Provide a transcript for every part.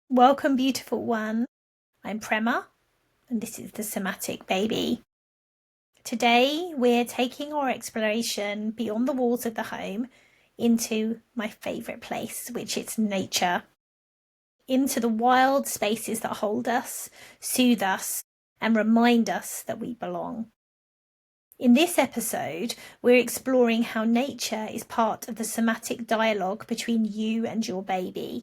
Welcome, beautiful one. I'm Prema, and this is the Somatic Baby. Today, we're taking our exploration beyond the walls of the home into my favourite place, which is nature, into the wild spaces that hold us, soothe us, and remind us that we belong. In this episode, we're exploring how nature is part of the somatic dialogue between you and your baby,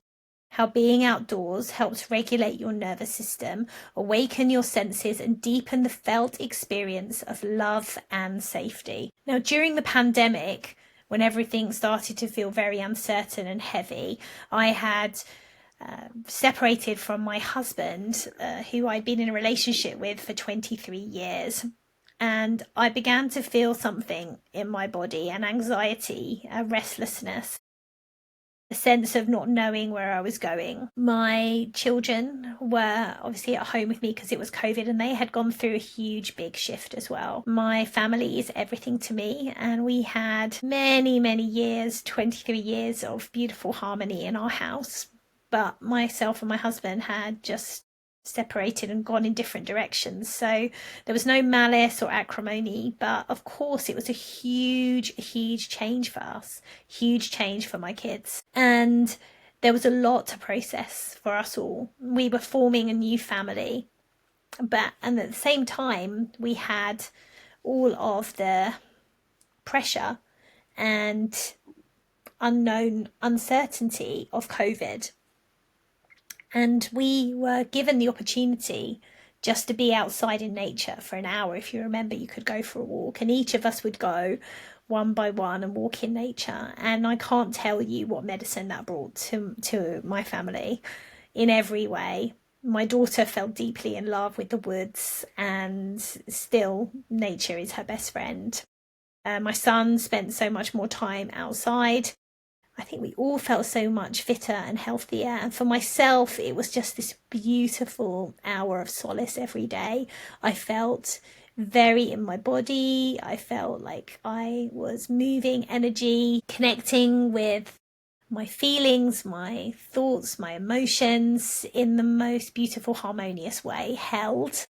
how being outdoors helps regulate your nervous system, awaken your senses, and deepen the felt experience of love and safety. Now, during the pandemic, when everything started to feel very uncertain and heavy, I had separated from my husband, who I'd been in a relationship with for 23 years. And I began to feel something in my body, an anxiety, a restlessness, a sense of not knowing where I was going. My children were obviously at home with me because it was COVID, and they had gone through a huge, big shift as well. My family is everything to me, and we had many, many years, 23 years of beautiful harmony in our house. But myself and my husband had just separated and gone in different directions. So there was no malice or acrimony, but of course it was a huge, huge change for us, huge change for my kids. And there was a lot to process for us all. We were forming a new family, and at the same time, we had all of the pressure and unknown uncertainty of COVID. And we were given the opportunity just to be outside in nature for an hour. If you remember, you could go for a walk, and each of us would go one by one and walk in nature. And I can't tell you what medicine that brought to my family in every way. My daughter fell deeply in love with the woods, and still nature is her best friend. My son spent so much more time outside. I think we all felt so much fitter and healthier. And for myself, it was just this beautiful hour of solace every day. I felt very in my body. I felt like I was moving energy, connecting with my feelings, my thoughts, my emotions in the most beautiful, harmonious way, held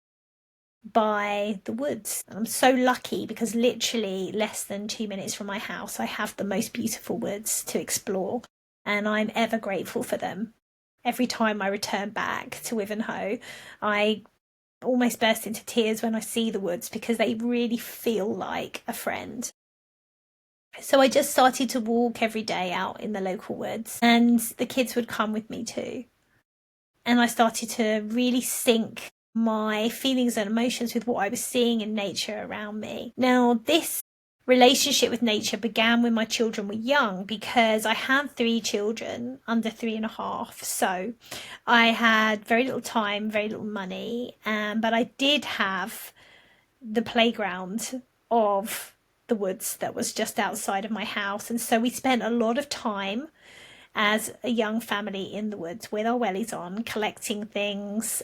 by the woods. And I'm so lucky because literally less than 2 minutes from my house, I have the most beautiful woods to explore, and I'm ever grateful for them. Every time I return back to Ivanhoe, I almost burst into tears when I see the woods because they really feel like a friend. So I just started to walk every day out in the local woods, and the kids would come with me too. And I started to really sync my feelings and emotions with what I was seeing in nature around me. Now, this relationship with nature began when my children were young because I had 3 children under 3.5. So I had very little time, very little money, but I did have the playground of the woods that was just outside of my house. And so we spent a lot of time as a young family in the woods with our wellies on, collecting things,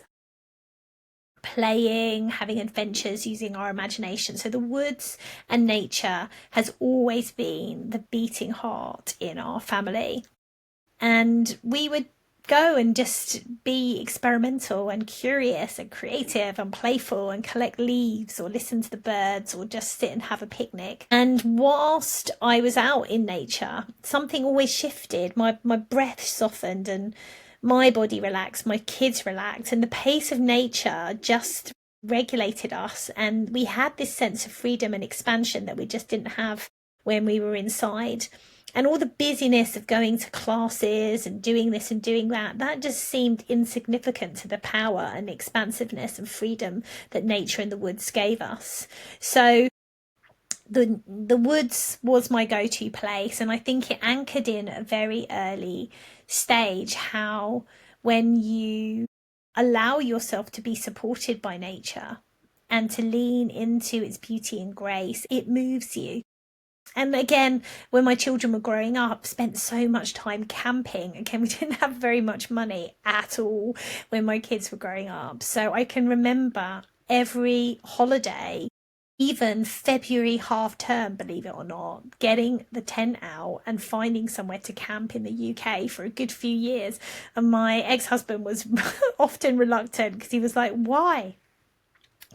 playing, having adventures using our imagination. So the woods and nature has always been the beating heart in our family. And we would go and just be experimental and curious and creative and playful and collect leaves or listen to the birds or just sit and have a picnic. And whilst I was out in nature, something always shifted. My breath softened and my body relaxed, my kids relaxed, and the pace of nature just regulated us. And we had this sense of freedom and expansion that we just didn't have when we were inside. And all the busyness of going to classes and doing this and doing that, that just seemed insignificant to the power and expansiveness and freedom that nature and the woods gave us. So the woods was my go-to place, and I think it anchored in a very early stage how when you allow yourself to be supported by nature and to lean into its beauty and grace, it moves you. And again, when my children were growing up, spent so much time camping. Again, we didn't have very much money at all when my kids were growing up. So I can remember every holiday even February half term, believe it or not, getting the tent out and finding somewhere to camp in the UK for a good few years. And my ex-husband was often reluctant because he was like, why?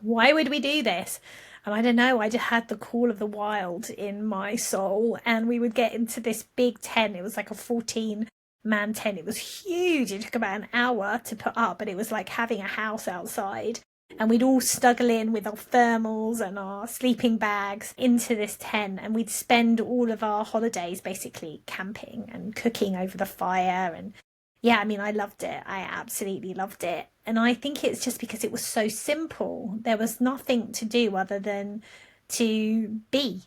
Why would we do this? And I don't know, I just had the call of the wild in my soul. And we would get into this big tent. It was like a 14-man tent. It was huge. It took about an hour to put up, but it was like having a house outside. And we'd all snuggle in with our thermals and our sleeping bags into this tent. And we'd spend all of our holidays basically camping and cooking over the fire. And yeah, I mean, I loved it. I absolutely loved it. And I think it's just because it was so simple. There was nothing to do other than to be.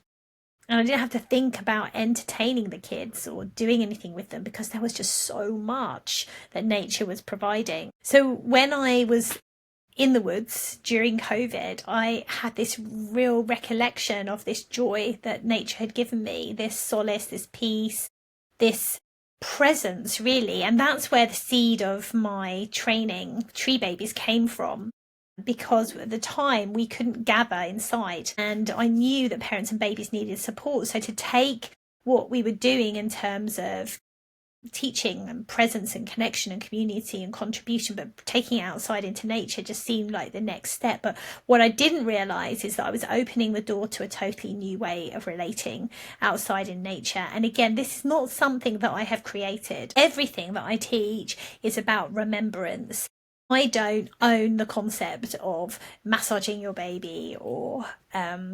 And I didn't have to think about entertaining the kids or doing anything with them because there was just so much that nature was providing. So when I was in the woods during COVID, I had this real recollection of this joy that nature had given me, this solace, this peace, this presence, really. And that's where the seed of my training, Tree Babies, came from. Because at the time we couldn't gather inside, and I knew that parents and babies needed support. So to take what we were doing in terms of teaching and presence and connection and community and contribution, but taking it outside into nature just seemed like the next step. But what I didn't realize is that I was opening the door to a totally new way of relating outside in nature. And again, this is not something that I have created. Everything that I teach is about remembrance. I don't own the concept of massaging your baby or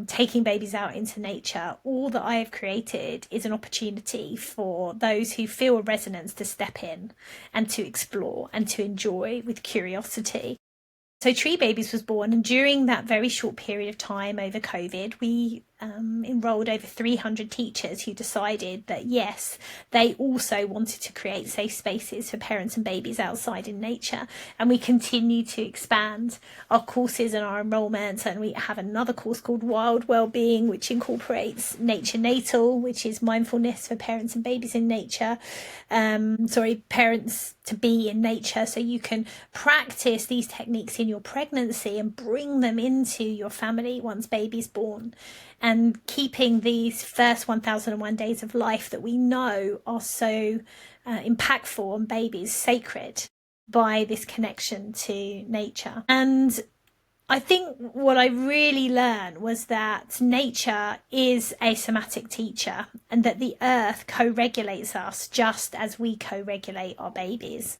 taking babies out into nature. All that I have created is an opportunity for those who feel a resonance to step in and to explore and to enjoy with curiosity. So Tree Babies was born, and during that very short period of time over COVID, we enrolled over 300 teachers who decided that, yes, they also wanted to create safe spaces for parents and babies outside in nature. And we continue to expand our courses and our enrollments. And we have another course called Wild Wellbeing, which incorporates Nature Natal, which is mindfulness for parents and babies in nature. Parents to be in nature. So you can practice these techniques in your pregnancy and bring them into your family once baby's born. And keeping these first 1001 days of life that we know are so impactful on babies sacred by this connection to nature. And I think what I really learned was that nature is a somatic teacher, and that the earth co-regulates us just as we co-regulate our babies.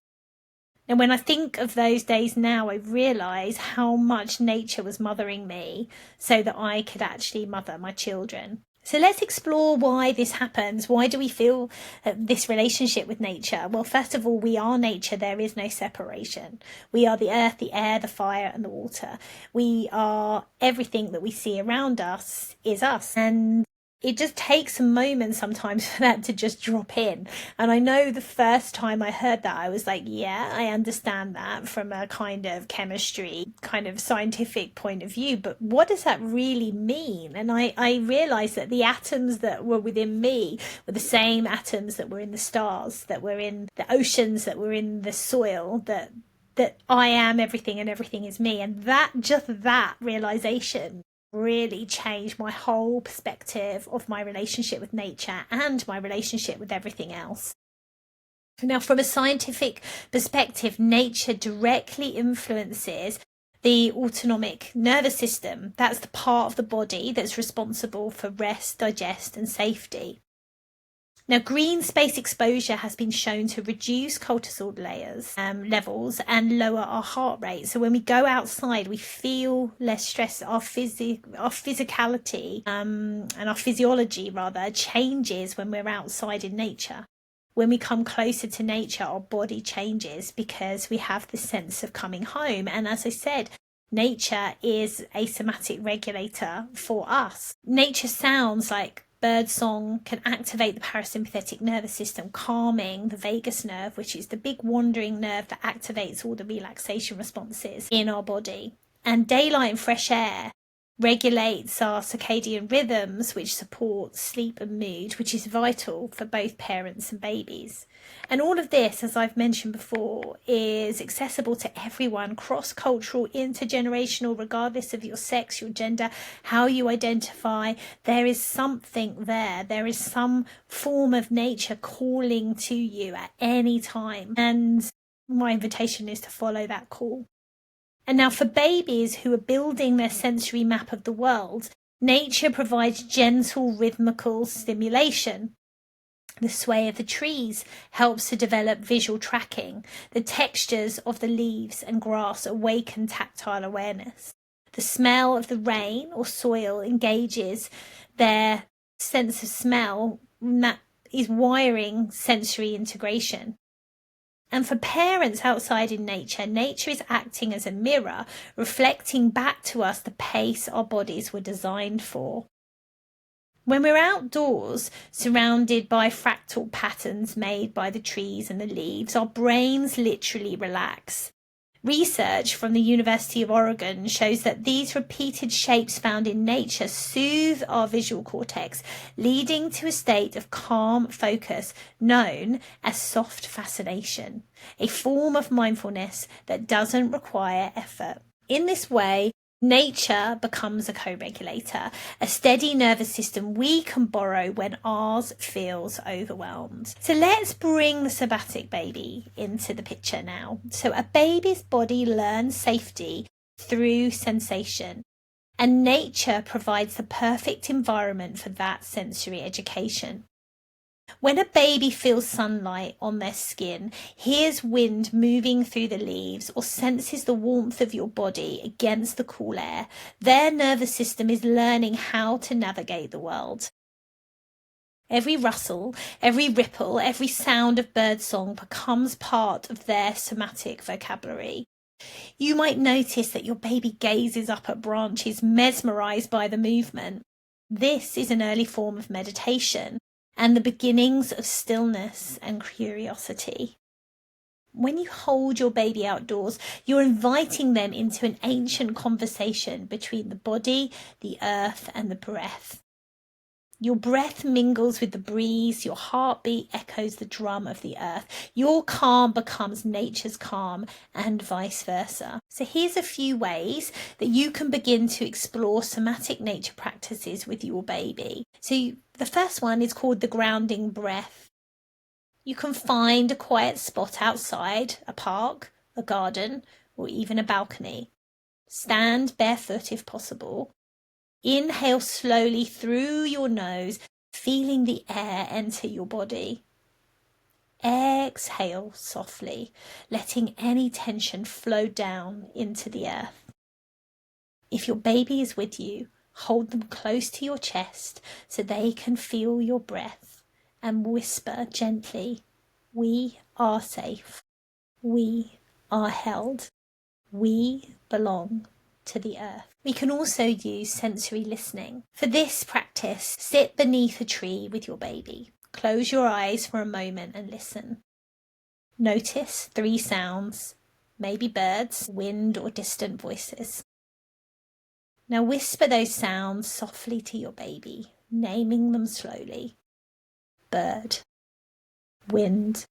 And when I think of those days now, I realise how much nature was mothering me so that I could actually mother my children. So let's explore why this happens. Why do we feel this relationship with nature? Well, first of all, we are nature. There is no separation. We are the earth, the air, the fire, and the water. We are everything that we see around us is us. And it just takes a moment sometimes for that to just drop in. And I know the first time I heard that, I was like, yeah, I understand that from a kind of chemistry, kind of scientific point of view. But what does that really mean? And I realized that the atoms that were within me were the same atoms that were in the stars, that were in the oceans, that were in the soil, that I am everything and everything is me. And that realization really changed my whole perspective of my relationship with nature and my relationship with everything else. Now, from a scientific perspective, nature directly influences the autonomic nervous system. That's the part of the body that's responsible for rest, digest, and safety. Now, green space exposure has been shown to reduce cortisol levels and lower our heart rate. So when we go outside, we feel less stress. Our physicality and our physiology, rather, changes when we're outside in nature. When we come closer to nature, our body changes because we have this sense of coming home. And as I said, nature is a somatic regulator for us. Nature sounds like birdsong can activate the parasympathetic nervous system, calming the vagus nerve, which is the big wandering nerve that activates all the relaxation responses in our body. And daylight and fresh air regulates our circadian rhythms, which support sleep and mood, which is vital for both parents and babies. And all of this, as I've mentioned before, is accessible to everyone, cross-cultural, intergenerational, regardless of your sex, your gender, how you identify. There is something there. There is some form of nature calling to you at any time. And my invitation is to follow that call. And now for babies who are building their sensory map of the world, nature provides gentle rhythmical stimulation. The sway of the trees helps to develop visual tracking. The textures of the leaves and grass awaken tactile awareness. The smell of the rain or soil engages their sense of smell, and that is wiring sensory integration. And for parents outside in nature, nature is acting as a mirror, reflecting back to us the pace our bodies were designed for. When we're outdoors, surrounded by fractal patterns made by the trees and the leaves, our brains literally relax. Research from the University of Oregon shows that these repeated shapes found in nature soothe our visual cortex, leading to a state of calm focus known as soft fascination, a form of mindfulness that doesn't require effort. In this way, nature becomes a co-regulator, a steady nervous system we can borrow when ours feels overwhelmed. So let's bring the somatic baby into the picture now. So a baby's body learns safety through sensation, and nature provides the perfect environment for that sensory education. When a baby feels sunlight on their skin, hears wind moving through the leaves, or senses the warmth of your body against the cool air, their nervous system is learning how to navigate the world. Every rustle, every ripple, every sound of birdsong becomes part of their somatic vocabulary. You might notice that your baby gazes up at branches, mesmerized by the movement. This is an early form of meditation and the beginnings of stillness and curiosity. When you hold your baby outdoors, you're inviting them into an ancient conversation between the body, the earth, and the breath. Your breath mingles with the breeze, your heartbeat echoes the drum of the earth. Your calm becomes nature's calm, and vice versa. So here's a few ways that you can begin to explore somatic nature practices with your baby. So the first one is called the grounding breath. You can find a quiet spot outside, a park, a garden, or even a balcony. Stand barefoot if possible. Inhale slowly through your nose, feeling the air enter your body. Exhale softly, letting any tension flow down into the earth. If your baby is with you, hold them close to your chest so they can feel your breath and whisper gently, "We are safe. We are held. We belong to the earth." We can also use sensory listening. For this practice, sit beneath a tree with your baby. Close your eyes for a moment and listen. Notice 3 sounds, maybe birds, wind, or distant voices. Now whisper those sounds softly to your baby, naming them slowly. Bird, wind,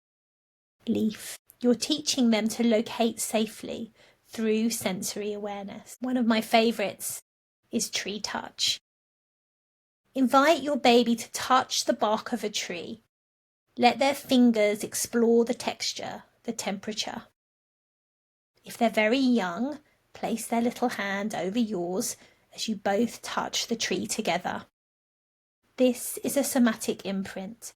leaf. You're teaching them to locate safely through sensory awareness. One of my favourites is tree touch. Invite your baby to touch the bark of a tree. Let their fingers explore the texture, the temperature. If they're very young, place their little hand over yours as you both touch the tree together. This is a somatic imprint,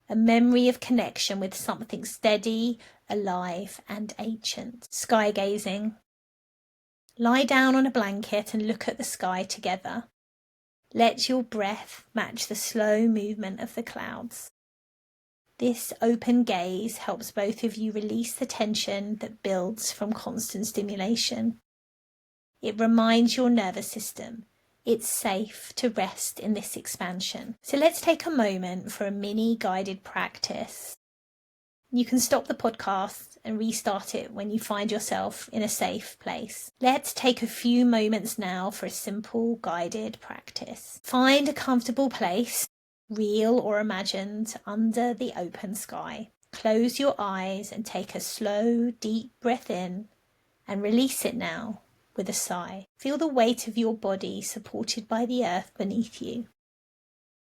a memory of connection with something steady, alive, and ancient. Sky gazing. Lie down on a blanket and look at the sky together. Let your breath match the slow movement of the clouds. This open gaze helps both of you release the tension that builds from constant stimulation. It reminds your nervous system it's safe to rest in this expansion. So let's take a moment for a mini guided practice. You can stop the podcast and restart it when you find yourself in a safe place. Let's take a few moments now for a simple guided practice. Find a comfortable place, real or imagined, under the open sky. Close your eyes and take a slow, deep breath in and release it now with a sigh. Feel the weight of your body supported by the earth beneath you.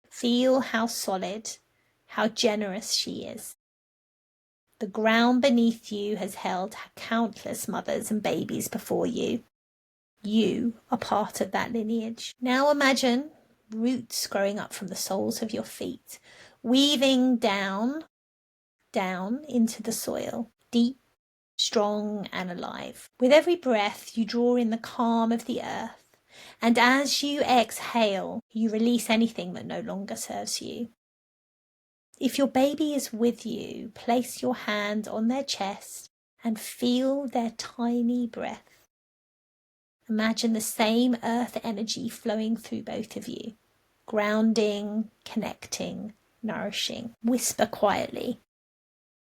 Feel how solid, how generous she is. The ground beneath you has held countless mothers and babies before you. You are part of that lineage. Now imagine roots growing up from the soles of your feet, weaving down into the soil, deep, strong and alive. With every breath, you draw in the calm of the earth, and as you exhale, you release anything that no longer serves you. If your baby is with you, place your hand on their chest and feel their tiny breath. Imagine the same earth energy flowing through both of you, grounding, connecting, nourishing. Whisper quietly,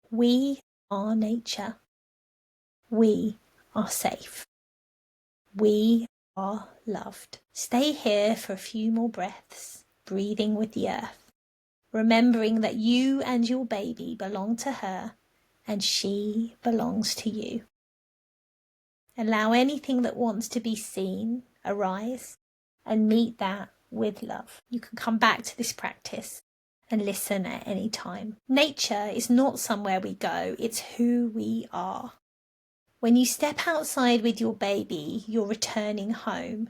"We are nature. We are safe. We are loved." Stay here for a few more breaths, breathing with the earth, remembering that you and your baby belong to her and she belongs to you. Allow anything that wants to be seen arise and meet that with love. You can come back to this practice and listen at any time. Nature is not somewhere we go, it's who we are. When you step outside with your baby, you're returning home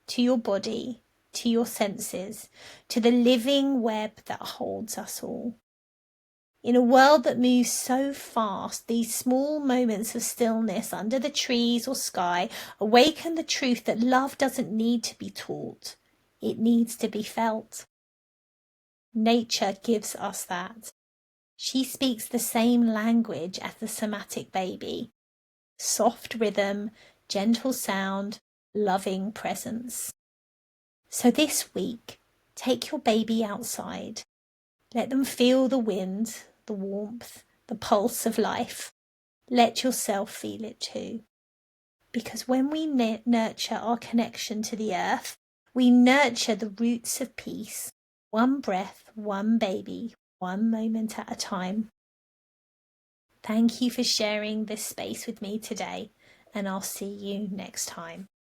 to your body, to your senses, to the living web that holds us all. In a world that moves so fast, these small moments of stillness under the trees or sky awaken the truth that love doesn't need to be taught. It needs to be felt. Nature gives us that. She speaks the same language as the somatic baby. Soft rhythm, gentle sound, loving presence. So this week, take your baby outside. Let them feel the wind, the warmth, the pulse of life. Let yourself feel it too. Because when we nurture our connection to the earth, we nurture the roots of peace. One breath, one baby, one moment at a time. Thank you for sharing this space with me today, and I'll see you next time.